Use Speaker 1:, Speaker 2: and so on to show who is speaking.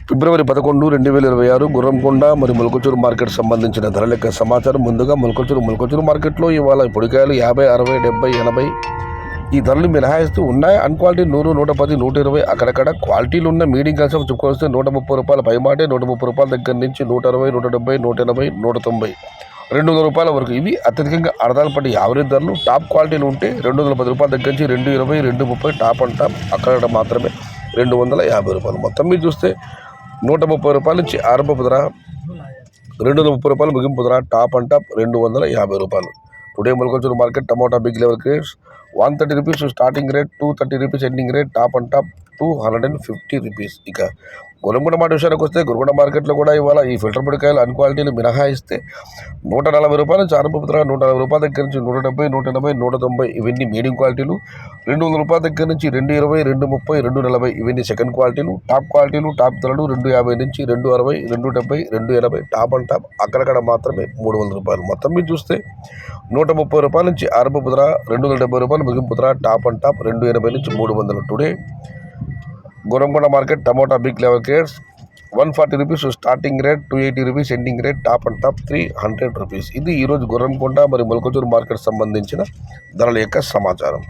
Speaker 1: ఫిబ్రవరి 11, 2026 గుర్రంకొండ మరియు మొలకచూరు మార్కెట్ సంబంధించిన ధరల యొక్క సమాచారం. ముందుగా మొలకచూరు మార్కెట్లో ఇవాళ పొడికాయలు 50, 60, 70, 80 ఈ ధరలు మినహాయిస్తూ ఉన్నాయి. అన్క్వాలిటీ 100, 110, 120 అక్కడక్కడ క్వాలిటీలు ఉన్న మీడియం కలిసి చెప్పుకొస్తే 130 రూపాయల పైమాటే 130 రూపాయల దగ్గర నుంచి 160, 170, 180, 190, 200 రూపాయల వరకు. ఇవి అత్యధికంగా అర్థాలపడి యావరేజ్ ధరలు. టాప్ క్వాలిటీలు ఉంటే 210 రూపాయల దగ్గర నుంచి 220, 230 టాప్ అండ్ టాప్. అక్కడ మాత్రమే 250 రూపాయలు. మొత్తం మీరు చూస్తే 130 రూపాయల నుంచి ఆరంభపు ధర, 230 రూపాయలు ముగింపు ధర. టాప్ అండ్ టాప్ 250 రూపాయలు. Today Molakachuru market tomato big level grades 130 rupees starting rate, 230 rupees ending rate. Top and top 250 rupees. ఇక గొరంగొండ మాట విషయానికి వస్తే గొరంగొండ మార్కెట్లో కూడా ఇవాళ ఈ ఫిల్టర్ పొడికాయలు అన్క్వాలిటీలు మినహాయిస్తే 140 రూపాయల నుంచి ఆరంభపు ధర, 140 రూపాయల దగ్గర నుంచి 170, 180, 190 ఇవన్నీ మీడియం క్వాలిటీలు. 200 రూపాయల దగ్గర నుంచి 220, 230, 240 ఇవన్నీ సెకండ్ క్వాలిటీలు. టాప్ క్వాలిటీలు టాప్ ధరలు 250 నుంచి 260, 270, 280 టాప్ అండ్ టాప్. అక్కడక్కడ మాత్రమే 300 రూపాయలు. మొత్తం మీరు చూస్తే 130 రూపాయల నుంచి ఆరంభపు ధర, 270 రూపాయలు ముగింపు ధర. టాప్ అండ్ టాప్ 280 నుంచి 300. Today Gorangonda market tomato big level grades 140 rupees starting rate, 280 rupees ending rate. Top and top 300 rupees. ఇది ఈరోజు గొరంగొండ మరియు మొలకచూరు మార్కెట్ సంబంధించిన ధరల యొక్క సమాచారం.